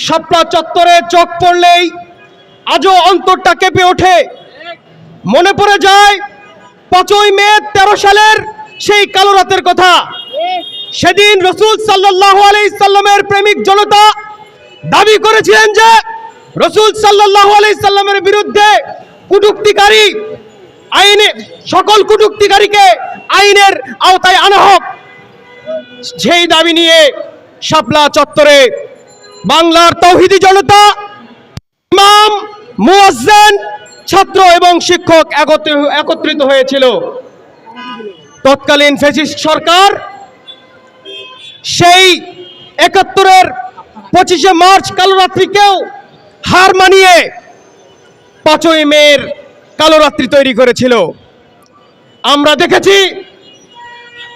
শাপলা চত্বরে চোখ পড়লেই আজও অন্তরটা কেঁপে ওঠে। মনে পড়ে যায় 5ই মে 13 সালের সেই কালো রাতের কথা। সেদিন রাসূল সাল্লাল্লাহু আলাইহি সাল্লামের প্রেমিক জনতা দাবি করেছিলেন যে রাসূল সাল্লাল্লাহু আলাইহি সাল্লামের বিরুদ্ধে কটূক্তিকারী আইনে সকল কটূক্তিকারীকে আইনের আওতায় আনা হোক। সেই দাবি নিয়ে শাপলা চত্বরে বাংলার তৌহিদি জনতা, ইমাম, মুয়াজ্জিন, ছাত্র এবং শিক্ষক একত্রিত হয়েছিল। তৎকালীন ফ্যাসিস্ট সরকার সেই 71-এর 25শে মার্চ কালোরাত্রিকেও হার মানিয়ে 5ই মের কালোরাত্রি তৈরি করেছিল। আমরা দেখেছি,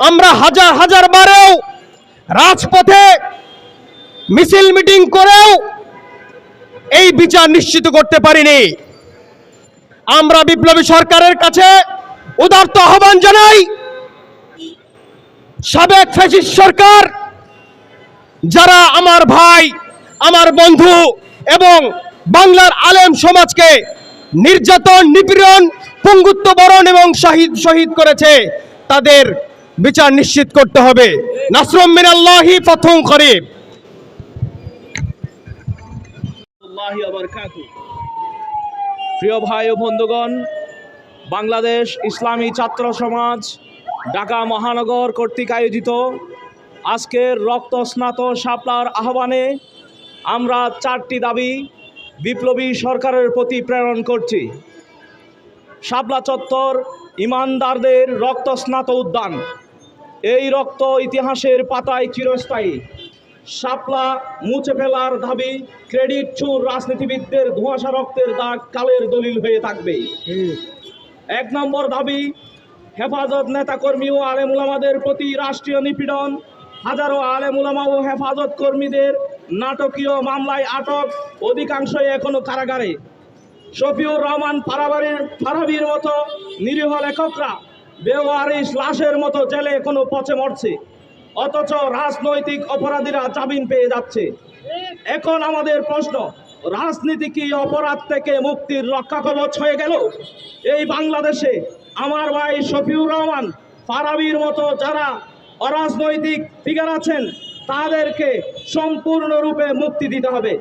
আমরা হাজার হাজার বারেও রাজপথে মিছিল মিটিং করেও এই বিচার নিশ্চিত করতে পারিনি। আমরা বিপ্লবী সরকারের কাছে উদারত আহ্বান জানাই, সাবেক ফ্যাসিস্ট সরকার যারা আমার ভাই, আমার বন্ধু এবং বাংলার আলেম সমাজকে নির্যাতন, নিপীড়ন, পঙ্গুত্ব বরণ এবং শহীদ করেছে, তাদের বিচার নিশ্চিত করতে হবে। নাসরুম মিনাল্লাহি ফাতহুন করিব। প্রিয় ভাই ও বন্ধুগণ, বাংলাদেশ ইসলামী ছাত্র সমাজ ঢাকা মহানগর কর্তৃক আয়োজিত আজকের রক্তস্নাত শাপলার আহ্বানে আমরা 4টি দাবি বিপ্লবী সরকারের প্রতি প্রেরণ করছি। শাপলা চত্বর ইমানদারদের রক্তস্নাত উদ্যান। এই রক্ত ইতিহাসের পাতায় চিরস্থায়ী। শাপলা মুছে ফেলার দাবি ক্রেডিট চোর রাজনীতিবিদদের ধোঁয়াশা রক্তের দাগ কালের দলিল হয়ে থাকবে। 1 নম্বর দাবি, হেফাজত নেতাকর্মী ও আলেম উলামাদের প্রতি রাষ্ট্রীয় নিপীড়ন। হাজারো আলেম উলামা ও হেফাজত কর্মীদের নাটকীয় মামলায় আটক, অধিকাংশই এখনো কারাগারে। শফিউর রহমান ফারাবির মতো নিরীহ লেখকরা বেওয়ারিশ লাশের মতো জেলে এখনো পচে মরছে, অথচ রাজনৈতিক অপরাধীরা জামিন পেয়ে যাচ্ছে। এখন আমাদের প্রশ্ন, রাজনীতি কি অপরাধ থেকে মুক্তির রক্ষা কবচ হয়ে গেল? এই বাংলাদেশে আমার ভাই শফিউর রহমান ফারাবির মতো যারা অরাজনৈতিক ফিগার আছেন তাদেরকে সম্পূর্ণরূপে মুক্তি দিতে হবে।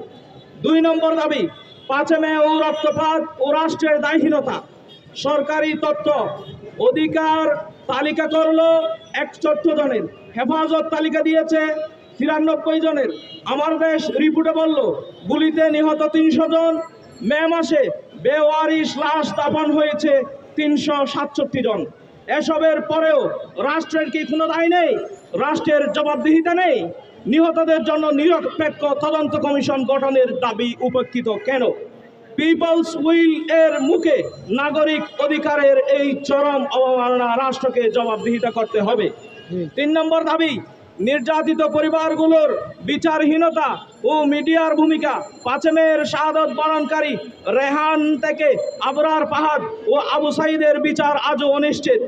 2 নম্বর দাবি, 5 মে ও রক্তপাত ও রাষ্ট্রের দায়হীনতা। সরকারি তথ্য অধিকার তালিকা করলো 114 জনের, হেফাজত তালিকা দিয়েছে 93 জনের। আমার দেশ রিপোর্টে বলল গুলিতে নিহত 300 জন, মে মাসে বেওয়ারিশ লাশ দাফন হয়েছে 367 জন। এসবের পরেও রাষ্ট্রের কি কোনো দায় নেই? রাষ্ট্রের জবাবদিহিতা নেই? নিহতদের জন্য নিরপেক্ষ তদন্ত কমিশন গঠনের দাবি উপেক্ষিত কেন? পিপলস উইল এর মুখে নাগরিক অধিকারের এই চরম অবমাননা রাষ্ট্রকে জবাবদিহিতা করতে হবে। 3 নম্বর দাবি, নির্যাতিত পরিবারগুলোর বিচারহীনতা ও মিডিয়ার ভূমিকা। 5 মের শাহাদত বরণকারী রেহান থেকে আবরার পাহাদ ও আবু সাইদের বিচার আজও অনিশ্চিত।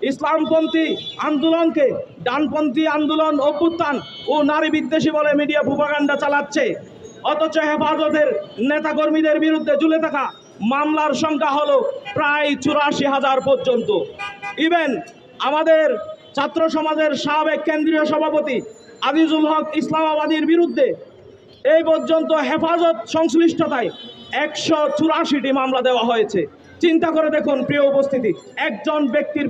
ইসলামপন্থী আন্দোলনকে ডানপন্থী আন্দোলন, অভ্যুত্থান ও নারী বিদ্বেষী বলে মিডিয়া প্রোপাগান্ডা চালাচ্ছে, অথচ হেফাজতের নেতাকর্মীদের বিরুদ্ধে ঝুলে থাকা মামলার সংখ্যা হলো প্রায় 84,000 পর্যন্ত। ইভেন আমাদের ছাত্র সমাজের সাবেক কেন্দ্রীয় সভাপতি আজিজুল হক ইসলামাবাদীর বিরুদ্ধে এই পর্যন্ত হেফাজত সংশ্লিষ্টতায় 184টি মামলা দেওয়া হয়েছে। চিন্তা করে দেখুন প্রিয় উপস্থিতি, একজন ব্যক্তির